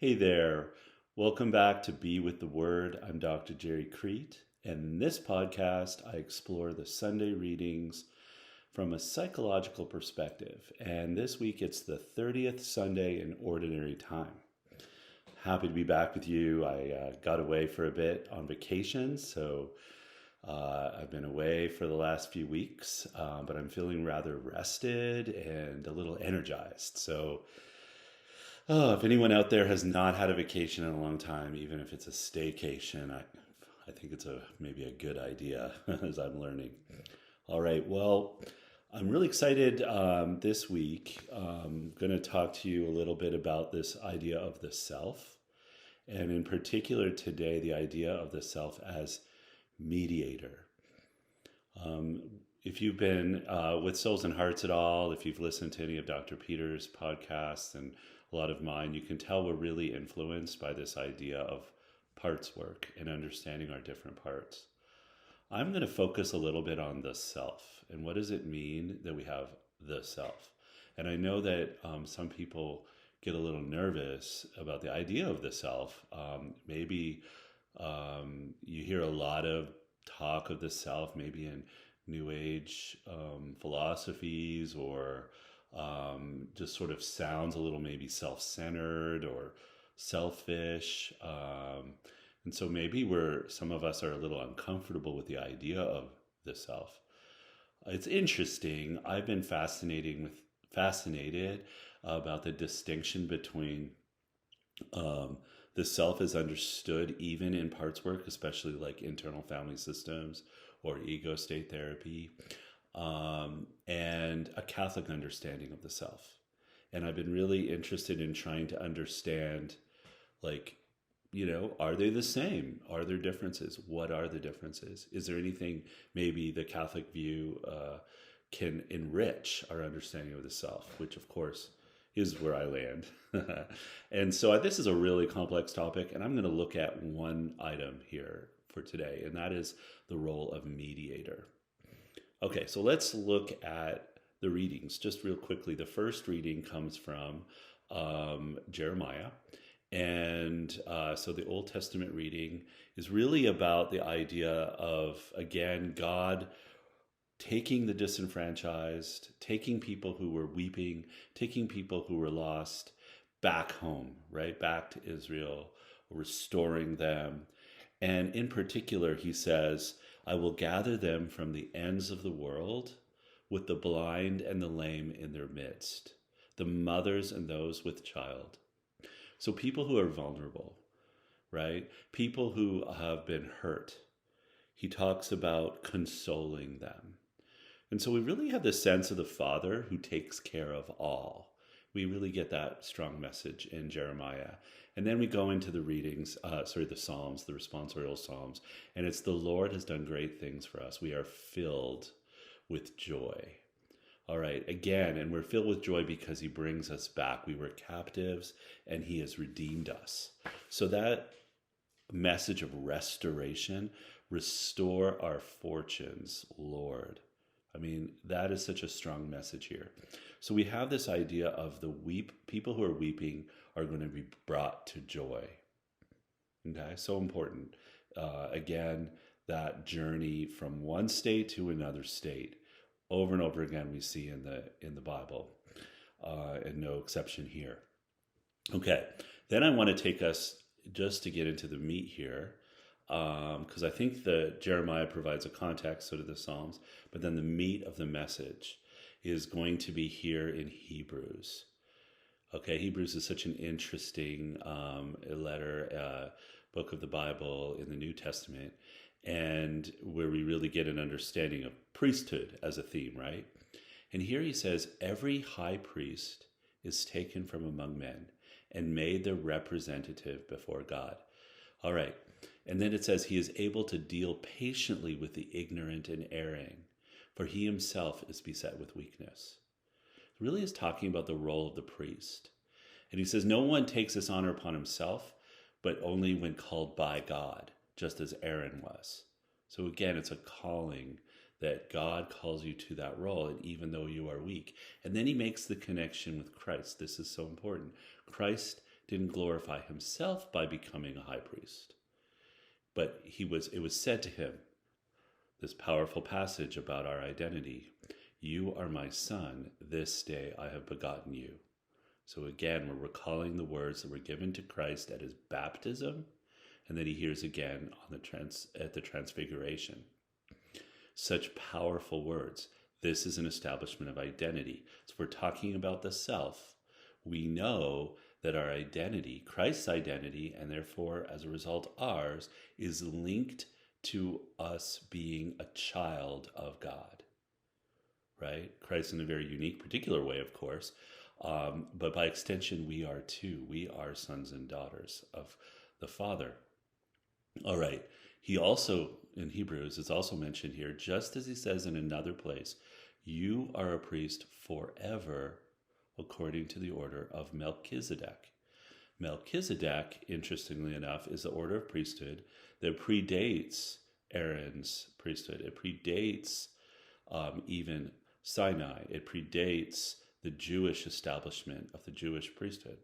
Hey there. Welcome back to Be with the Word. I'm Dr. Gerry, and in this podcast, I explore the Sunday readings from a psychological perspective. And this week, it's the 30th Sunday in Ordinary Time. Happy to be back with you. I got away for a bit on vacation, so I've been away for the last few weeks, but I'm feeling rather rested and a little energized. So if anyone out there has not had a vacation in a long time, even if it's a staycation, I think it's maybe a good idea as I'm learning. All right, well, I'm really excited this week. I'm going to talk to you a little bit about this idea of the self, and in particular today, the idea of the self as mediator. If you've been with Souls and Hearts at all, if you've listened to any of Dr. Peter's podcasts and a lot of mine, you can tell we're really influenced by this idea of parts work and understanding our different parts. I'm going to focus a little bit on the self and what does it mean that we have the self. And I know that some people get a little nervous about the idea of the self. Maybe you hear a lot of talk of the self, maybe in New Age philosophies, or just sort of sounds a little maybe self-centered or selfish. And so maybe some of us are a little uncomfortable with the idea of the self. It's interesting. I've been fascinated about the distinction between the self is understood even in parts work, especially like internal family systems or ego state therapy, and a Catholic understanding of the self. And I've been really interested in trying to understand, are they the same? Are there differences? What are the differences? Is there anything maybe the Catholic view can enrich our understanding of the self, which of course is where I land. And so this is a really complex topic, and I'm going to look at one item here for today, and that is the role of mediator. Okay, so let's look at the readings just real quickly. The first reading comes from Jeremiah. And so the Old Testament reading is really about the idea of, again, God taking the disenfranchised, taking people who were weeping, taking people who were lost back home, right? Back to Israel, restoring them. And in particular, he says, I will gather them from the ends of the world with the blind and the lame in their midst, the mothers and those with child. So people who are vulnerable, right? People who have been hurt. He talks about consoling them. And so we really have the sense of the Father who takes care of all. We really get that strong message in Jeremiah. And then we go into the readings, the Psalms, the responsorial Psalms, and it's the Lord has done great things for us. We are filled with joy. All right, again, and we're filled with joy because he brings us back. We were captives and he has redeemed us. So that message of restoration, restore our fortunes, Lord. I mean, that is such a strong message here. So we have this idea of people who are weeping are going to be brought to joy. Okay, so important. Again, that journey from one state to another state. Over and over again, we see in the Bible, and no exception here. Okay, then I want to take us just to get into the meat here, because I think that Jeremiah provides a context to the Psalms, but then the meat of the message is going to be here in Hebrews. Okay, Hebrews is such an interesting book of the Bible in the New Testament, and where we really get an understanding of priesthood as a theme, right? And here he says, every high priest is taken from among men and made their representative before God. All right. And then it says he is able to deal patiently with the ignorant and erring, for he himself is beset with weakness. It really is talking about the role of the priest. And he says, no one takes this honor upon himself, but only when called by God, just as Aaron was. So again, it's a calling that God calls you to that role, and even though you are weak. And then he makes the connection with Christ. This is so important. Christ didn't glorify himself by becoming a high priest, but it was said to him, this powerful passage about our identity, you are my son, this day I have begotten you. So again, we're recalling the words that were given to Christ at his baptism, and that he hears again on at the transfiguration. Such powerful words. This is an establishment of identity. So we're talking about the self. We know that our identity, Christ's identity, and therefore as a result ours, is linked to us being a child of God, right? Christ in a very unique, particular way, of course, but by extension, we are too. We are sons and daughters of the Father. All right. He also, in Hebrews, it's also mentioned here, just as he says in another place, you are a priest forever according to the order of Melchizedek. Melchizedek, interestingly enough, is the order of priesthood that predates Aaron's priesthood. It predates even Sinai. It predates the Jewish establishment of the Jewish priesthood.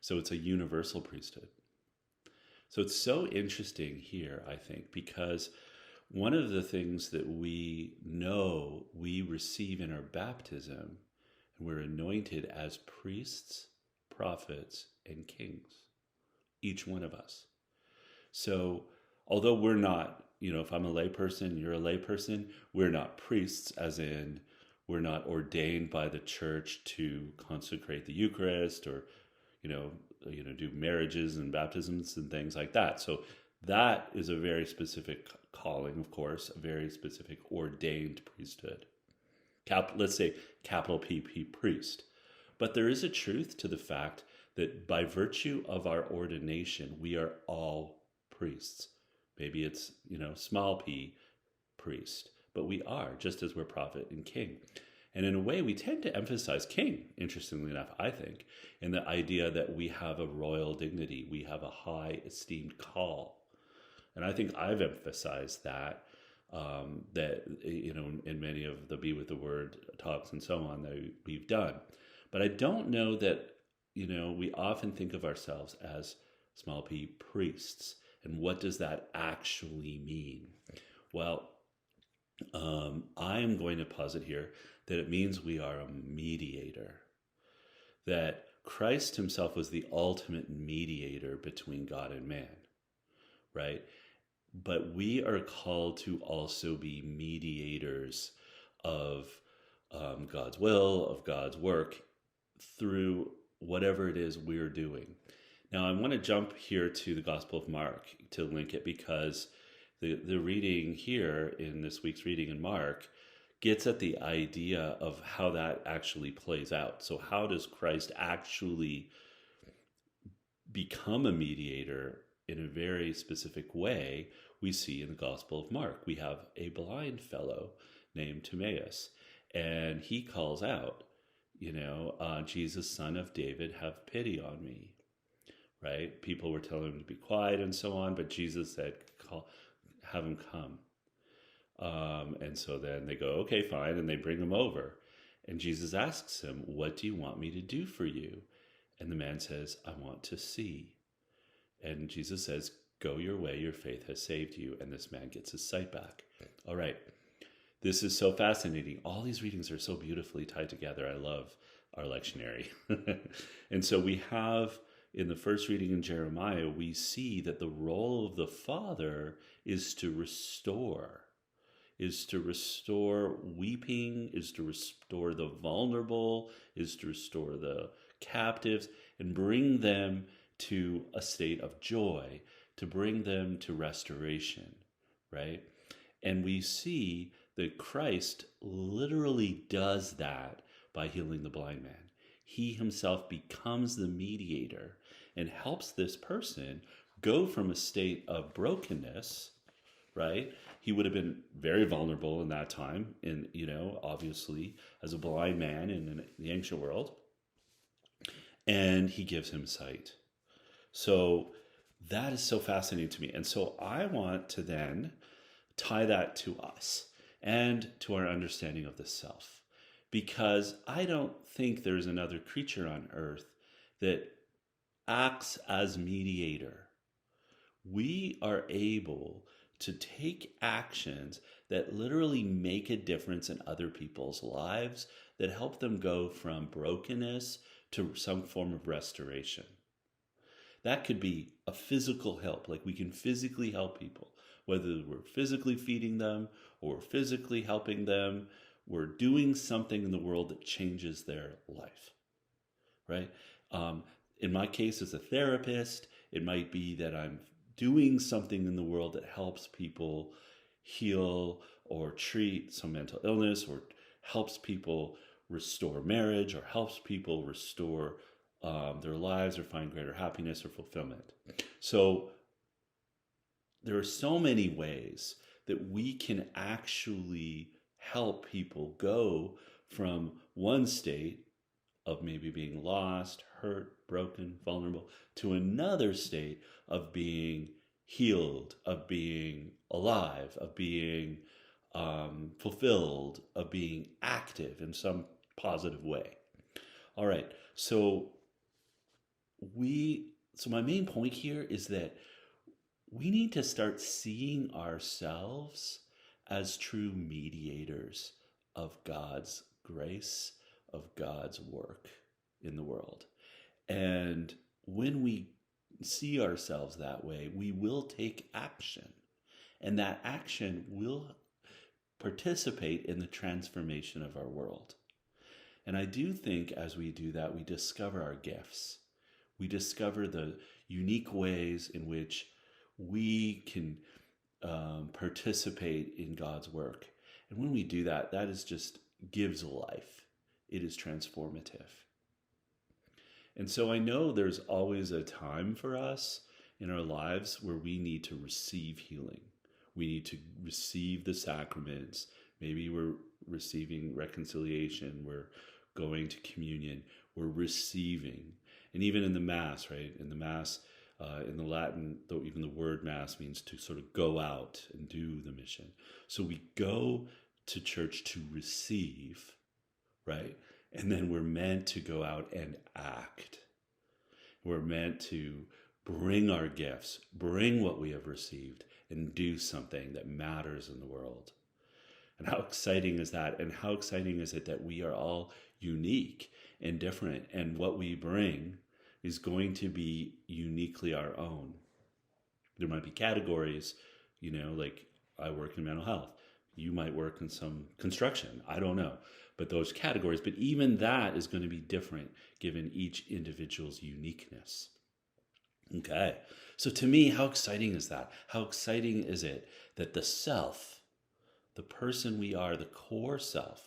So it's a universal priesthood. So it's so interesting here, I think, because one of the things that we know we receive in our baptism, and we're anointed as priests, prophets, and kings, each one of us. So although we're not, if I'm a layperson, you're a layperson, we're not priests, as in we're not ordained by the church to consecrate the Eucharist or, do marriages and baptisms and things like that. So that is a very specific calling, of course, a very specific ordained priesthood. Let's say capital P, priest. But there is a truth to the fact that by virtue of our ordination, we are all priests. Maybe it's, small p, priest. But we are, just as we're prophet and king. And in a way, we tend to emphasize king, interestingly enough, I think, in the idea that we have a royal dignity, we have a high esteemed call. And I think I've emphasized that, in many of the Be With the Word talks and so on that we've done. But I don't know that, we often think of ourselves as small p priests. And what does that actually mean? Well, I am going to posit here that it means we are a mediator, that Christ himself was the ultimate mediator between God and man, right? But we are called to also be mediators of God's will, of God's work through whatever it is we're doing. Now, I want to jump here to the Gospel of Mark to link it, because the reading here in this week's reading in Mark gets at the idea of how that actually plays out. So how does Christ actually become a mediator in a very specific way? We see in the Gospel of Mark, we have a blind fellow named Timaeus, and he calls out, Jesus, son of David, have pity on me. Right? People were telling him to be quiet and so on, but Jesus said, have him come. And so then they go, okay, fine. And they bring him over. And Jesus asks him, what do you want me to do for you? And the man says, I want to see. And Jesus says, go your way, your faith has saved you. And this man gets his sight back. All right. This is so fascinating. All these readings are so beautifully tied together. I love our lectionary. And so we have, in the first reading in Jeremiah, we see that the role of the Father is to restore weeping, is to restore the vulnerable, is to restore the captives, and bring them to a state of joy, to bring them to restoration, right? And we see that Christ literally does that by healing the blind man. He himself becomes the mediator and helps this person go from a state of brokenness, right? He would have been very vulnerable in that time, and obviously as a blind man in the ancient world, and he gives him sight. So that is so fascinating to me. And so I want to then tie that to us and to our understanding of the self, because I don't think there's another creature on earth that acts as mediator. We are able to take actions that literally make a difference in other people's lives, that help them go from brokenness to some form of restoration. That could be a physical help, like we can physically help people, whether we're physically feeding them or physically helping them. We're doing something in the world that changes their life, right? In my case, as a therapist, it might be that I'm doing something in the world that helps people heal or treat some mental illness, or helps people restore marriage, or helps people restore their lives, or find greater happiness or fulfillment. So there are so many ways that we can actually help people go from one state of maybe being lost, hurt, broken, vulnerable, to another state of being healed, of being alive, of being fulfilled, of being active in some positive way. All right, so my main point here is that we need to start seeing ourselves as true mediators of God's grace, of God's work in the world. And when we see ourselves that way, we will take action. And that action will participate in the transformation of our world. And I do think as we do that, we discover our gifts. We discover the unique ways in which we can participate in God's work. And when we do that, that is just gives life. It is transformative. And so I know there's always a time for us in our lives where we need to receive healing. We need to receive the sacraments. Maybe we're receiving reconciliation. We're going to communion. We're receiving. And even in the Mass, right? In the Mass, in the Latin, though even the word Mass means to sort of go out and do the mission. So we go to church to receive, right? And then we're meant to go out and act. We're meant to bring our gifts, bring what we have received, and do something that matters in the world. And how exciting is that? And how exciting is it that we are all unique and different, and what we bring is going to be uniquely our own. There might be categories, like I work in mental health. You might work in some construction. I don't know. But those categories, but even that is going to be different given each individual's uniqueness. Okay. So to me, how exciting is that? How exciting is it that the self, the person we are, the core self,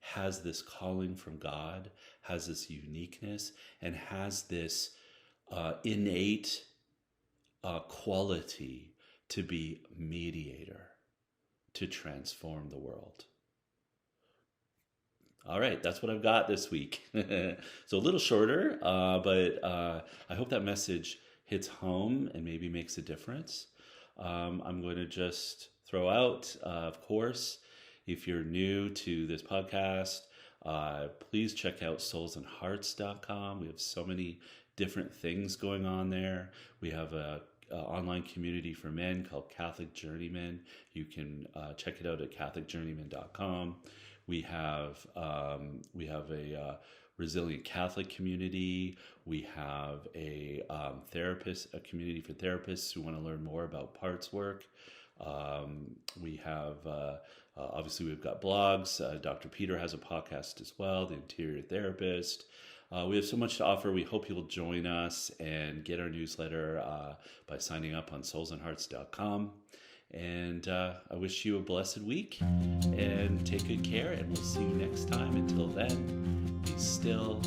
has this calling from God, has this uniqueness, and has this innate quality to be mediator, to transform the world. All right, that's what I've got this week. So a little shorter, but I hope that message hits home and maybe makes a difference. I'm going to just throw out, of course, if you're new to this podcast, please check out soulsandhearts.com. We have so many different things going on there. We have a online community for men called Catholic Journeymen. You can check it out at catholicjourneyman.com. We have a resilient Catholic community. We have a community for therapists who want to learn more about parts work. We have obviously we've got blogs. Dr. Peter has a podcast as well, The Interior Therapist. We have so much to offer. We hope you'll join us and get our newsletter by signing up on soulsandhearts.com. And I wish you a blessed week, and take good care, and we'll see you next time. Until then, be still,